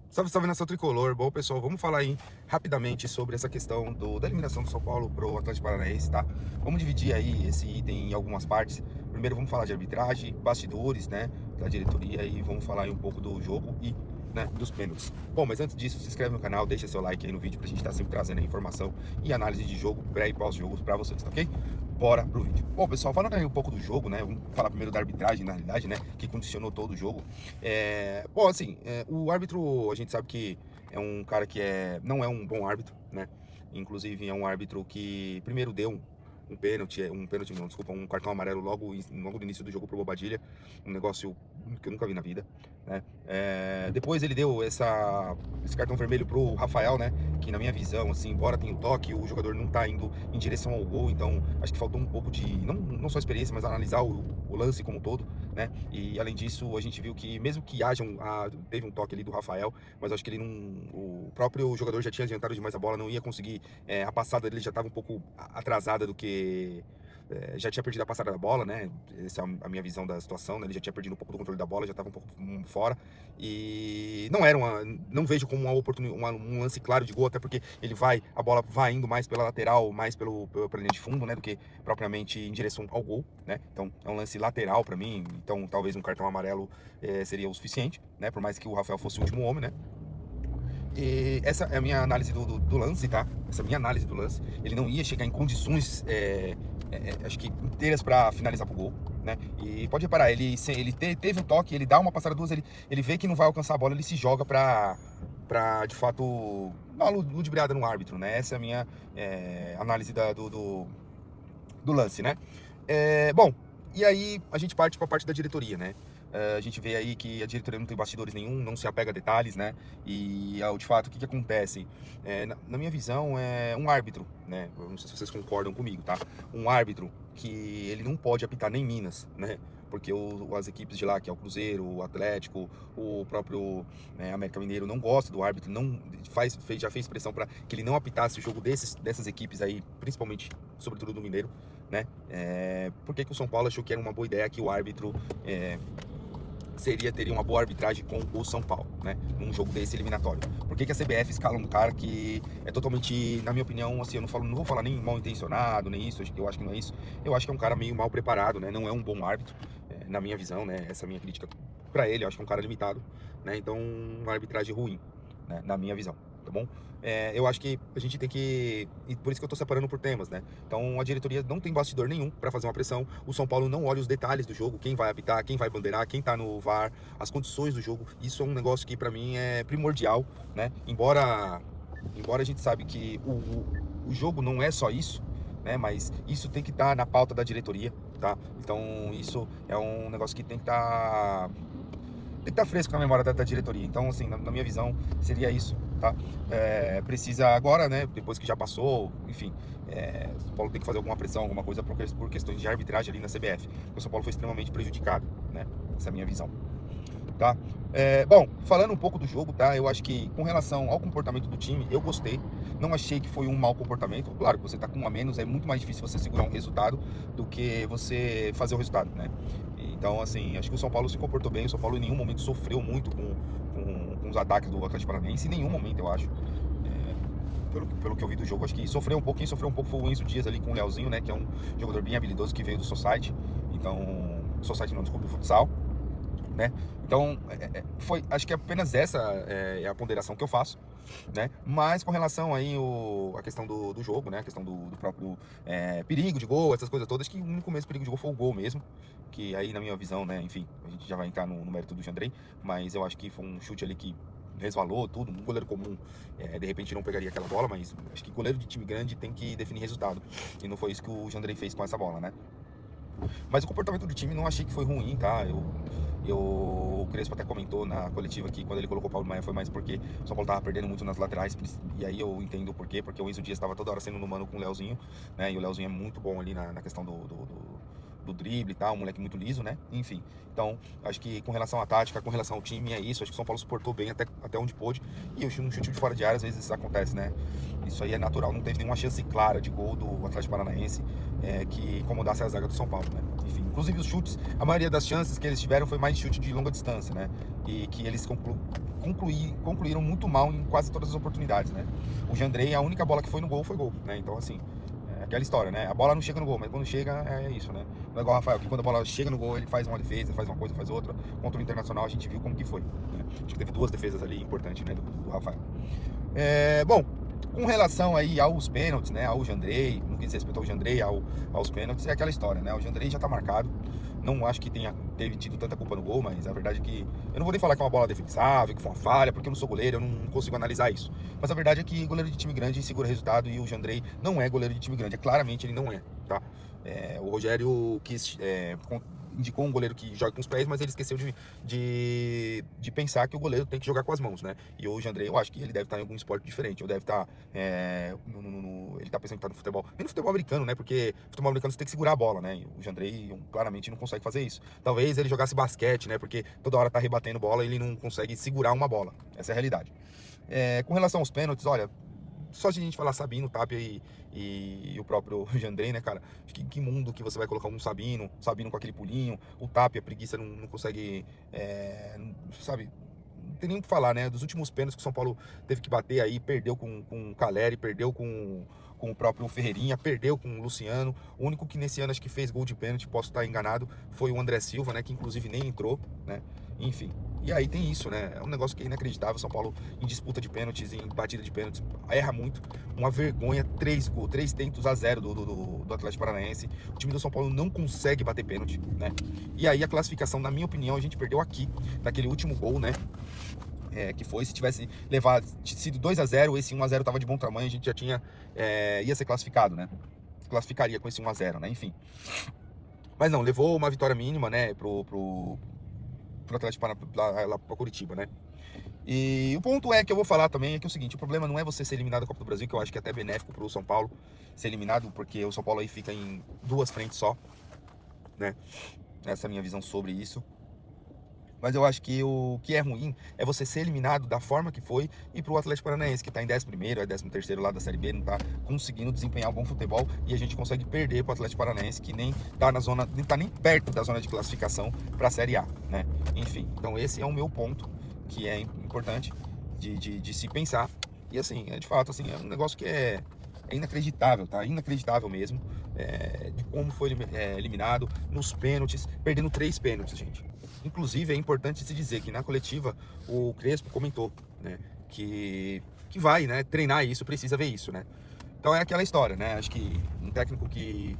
Salve, salve, nação tricolor. Bom, pessoal, vamos falar aí rapidamente sobre essa questão da eliminação do São Paulo pro Atlético Paranaense, tá? Vamos dividir aí esse item em algumas partes. Primeiro vamos falar de arbitragem, bastidores, né, da diretoria, e vamos falar aí um pouco do jogo e, né, dos pênaltis. Bom, mas antes disso, se inscreve no canal, deixa seu like aí no vídeo pra gente estar sempre trazendo informação e análise de jogo, pré e pós-jogos pra vocês, tá ok? Bora pro vídeo. Bom, pessoal, falando aí um pouco do jogo, né? Vamos falar primeiro da arbitragem, na realidade, né? Que condicionou todo o jogo. Bom, assim, o árbitro, a gente sabe que é um cara que não é um bom árbitro, né? Inclusive, é um árbitro que primeiro deu um pênalti, não, desculpa, um cartão amarelo logo no início do jogo pro Bobadilha. Um negócio que eu nunca vi na vida, né? Depois ele deu esse cartão vermelho pro Rafael, né? Que na minha visão, assim, embora tenha o toque, o jogador não tá indo em direção ao gol, então acho que faltou um pouco de, não só experiência, mas analisar o lance como um todo, né? E além disso, a gente viu que mesmo que teve um toque ali do Rafael, mas acho que o próprio jogador já tinha adiantado demais a bola, não ia conseguir, a passada dele já estava um pouco atrasada do que já tinha perdido a passada da bola, né? Essa é a minha visão da situação, né? Ele já tinha perdido um pouco do controle da bola, já estava um pouco fora. E não vejo como um lance claro de gol, até porque a bola vai indo mais pela lateral, mais pela linha de fundo, né? Do que propriamente em direção ao gol, né? Então é um lance lateral para mim, então talvez um cartão amarelo seria o suficiente, né? Por mais que o Rafael fosse o último homem, né? E essa é a minha análise do lance, tá? Essa é a minha análise do lance. Ele não ia chegar em condições, acho que inteiras para finalizar pro gol, né? E pode reparar, ele teve o toque, ele dá uma passada duas, ele vê que não vai alcançar a bola, ele se joga pra de fato, dar uma ludibriada no árbitro, né? Essa é a minha análise do lance, né? Bom, e aí a gente parte para a parte da diretoria, né? A gente vê aí que a diretoria não tem bastidores nenhum, não se apega a detalhes, né? E, de fato, o que acontece? Na minha visão, é um árbitro, né? Eu não sei se vocês concordam comigo, tá? Um árbitro que ele não pode apitar nem Minas, né? Porque as equipes de lá, que é o Cruzeiro, o Atlético, o próprio América Mineiro, não gosta do árbitro, já fez pressão para que ele não apitasse o jogo dessas equipes aí, principalmente, sobretudo do Mineiro, né? Por que o São Paulo achou que era uma boa ideia que o árbitro teria uma boa arbitragem com o São Paulo, né? Num jogo desse eliminatório. Por que a CBF escala um cara que é totalmente, na minha opinião, assim, eu não vou falar nem mal intencionado, nem isso, eu acho que não é isso. Eu acho que é um cara meio mal preparado, né? Não é um bom árbitro, na minha visão, né? Essa é a minha crítica pra ele, eu acho que é um cara limitado, né? Então, uma arbitragem ruim, né? Na minha visão, tá bom? Eu acho que a gente tem que... E por isso que eu tô separando por temas, né? Então, a diretoria não tem bastidor nenhum pra fazer uma pressão. O São Paulo não olha os detalhes do jogo, quem vai apitar, quem vai bandeirar, quem tá no VAR, as condições do jogo. Isso é um negócio que pra mim é primordial, né? Embora a gente sabe que o jogo não é só isso, né? Mas isso tem que estar na pauta da diretoria, tá? Então, isso é um negócio que tem que estar fresco na memória da diretoria. Então, assim, na minha visão, seria isso, tá? Precisa agora, né, depois que já passou, enfim, o São Paulo tem que fazer alguma pressão, alguma coisa por questões de arbitragem ali na CBF. O São Paulo foi extremamente prejudicado, né? Essa é a minha visão, tá? Bom, falando um pouco do jogo, tá? Eu acho que com relação ao comportamento do time, eu gostei. Não achei que foi um mau comportamento. Claro que você tá com um a menos, é muito mais difícil você segurar um resultado do que você fazer o resultado, né? Então, assim, acho que o São Paulo se comportou bem. O São Paulo em nenhum momento sofreu muito com os ataques do Atlético Paranaense. Em nenhum momento, eu acho. Pelo que eu vi do jogo, acho que sofreu um pouco. Quem sofreu um pouco foi o Enzo Dias ali com o Leozinho, né? Que é um jogador bem habilidoso que veio do Society. Então, Society não, desculpa, do futsal, né? Então, acho que apenas essa é a ponderação que eu faço, né? Mas com relação aí a questão do jogo, né? A questão do próprio perigo de gol, essas coisas todas, que o único mesmo perigo de gol foi o gol mesmo, que aí na minha visão, né? Enfim, a gente já vai entrar no mérito do Jandrei, mas eu acho que foi um chute ali que resvalou tudo, um goleiro comum de repente não pegaria aquela bola, mas acho que goleiro de time grande tem que definir resultado, e não foi isso que o Jandrei fez com essa bola, né? Mas o comportamento do time não achei que foi ruim, tá? O Crespo até comentou na coletiva que quando ele colocou o Paulo Maia foi mais porque o São Paulo tava perdendo muito nas laterais, e aí eu entendo o porquê, porque o Enzo Dias estava toda hora sendo no mano com o Leozinho, né? E o Leozinho é muito bom ali na questão do drible e tal, um moleque muito liso, né? Enfim, então acho que com relação à tática, com relação ao time, é isso. Acho que o São Paulo suportou bem até onde pôde, e um chute de fora de área às vezes isso acontece, né? Isso aí é natural, não teve nenhuma chance clara de gol do Atlético Paranaense que incomodasse a zaga do São Paulo, né? Enfim, inclusive os chutes, a maioria das chances que eles tiveram foi mais chute de longa distância, né? E que eles concluíram muito mal em quase todas as oportunidades, né? O Jandrei, a única bola que foi no gol foi gol, né? Então, assim, é aquela história, né? A bola não chega no gol, mas quando chega é isso, né? Não é igual o Rafael, que quando a bola chega no gol, ele faz uma defesa, faz uma coisa, faz outra. Contra o Internacional, a gente viu como que foi, né? Acho que teve 2 defesas ali importantes, né, do Rafael. Bom, com relação aí aos pênaltis, né, ao Jandrei, no que diz respeito ao Jandrei, aos pênaltis, é aquela história, né, o Jandrei já tá marcado, não acho que teve tido tanta culpa no gol, mas a verdade é que, eu não vou nem falar que é uma bola defensável, que foi uma falha, porque eu não sou goleiro, eu não consigo analisar isso, mas a verdade é que goleiro de time grande segura resultado, e o Jandrei não é goleiro de time grande, claramente ele não é, tá? O Rogério indicou um goleiro que joga com os pés, mas ele esqueceu de pensar que o goleiro tem que jogar com as mãos, né? E o Jandrei, eu acho que ele deve estar em algum esporte diferente, ou deve estar ele tá pensando que tá no futebol, nem no futebol americano, né? Porque no futebol americano você tem que segurar a bola, né? E o Jandrei claramente não consegue fazer isso. Talvez ele jogasse basquete, né? Porque toda hora tá rebatendo bola e ele não consegue segurar uma bola. Essa é a realidade. Com relação aos pênaltis, olha, só se a gente falar Sabino, Tapia e o próprio Jandrei, né, cara? Acho que mundo que você vai colocar um Sabino com aquele pulinho, o Tapia, preguiça, não consegue, sabe? Não tem nem o que falar, né? Dos últimos pênaltis que o São Paulo teve que bater aí, perdeu com o Caleri, perdeu com o próprio Ferreirinha, perdeu com o Luciano. O único que nesse ano acho que fez gol de pênalti, posso estar enganado, foi o André Silva, né? Que inclusive nem entrou, né? Enfim. E aí tem isso, né? É um negócio que é inacreditável. São Paulo em disputa de pênaltis, em batida de pênaltis, erra muito. Uma vergonha, 3 tentos a 0 do Atlético Paranaense. O time do São Paulo não consegue bater pênalti, né? E aí a classificação, na minha opinião, a gente perdeu aqui, naquele último gol, né? Que foi, se tivesse sido 2 a 0, esse 1 a 0 tava de bom tamanho, a gente já tinha, ia ser classificado, né? Classificaria com esse 1 a 0, né? Enfim. Mas não, levou uma vitória mínima, né, pro Atlético lá pra Curitiba, né? E o ponto que eu vou falar também é que é o seguinte, o problema não é você ser eliminado da Copa do Brasil, que eu acho que é até benéfico pro São Paulo ser eliminado, porque o São Paulo aí fica em 2 frentes só, né? Essa é a minha visão sobre isso. Mas eu acho que o que é ruim é você ser eliminado da forma que foi e pro Atlético Paranaense, que tá em 11º, 13º lá da Série B, não tá conseguindo desempenhar um bom futebol, e a gente consegue perder pro Atlético Paranaense, que nem tá nem tá nem perto da zona de classificação pra Série A, né? Enfim, então esse é o meu ponto, que é importante de se pensar. E assim, de fato, assim, é um negócio que é inacreditável, tá? Inacreditável mesmo, de como foi eliminado nos pênaltis, perdendo 3 pênaltis, gente. Inclusive, é importante se dizer que na coletiva o Crespo comentou, né, que vai, né, treinar isso, precisa ver isso, né? Então é aquela história, né? Acho que um técnico que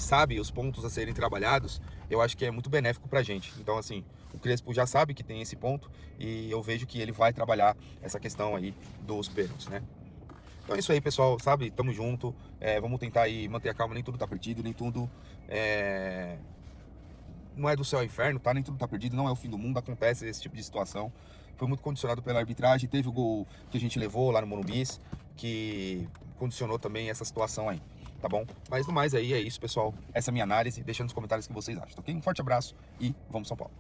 sabe os pontos a serem trabalhados, eu acho que é muito benéfico pra gente. Então, assim, o Crespo já sabe que tem esse ponto e eu vejo que ele vai trabalhar essa questão aí dos pênaltis, né? Então é isso aí, pessoal, sabe? Tamo junto, vamos tentar aí manter a calma, nem tudo tá perdido, nem tudo não é do céu ao inferno, tá? Nem tudo tá perdido, não é o fim do mundo, acontece esse tipo de situação. Foi muito condicionado pela arbitragem, teve o gol que a gente levou lá no Morumbi, que condicionou também essa situação aí, tá bom? Mas no mais aí é isso, pessoal. Essa é a minha análise, deixa nos comentários o que vocês acham, tá ok? Um forte abraço e vamos São Paulo!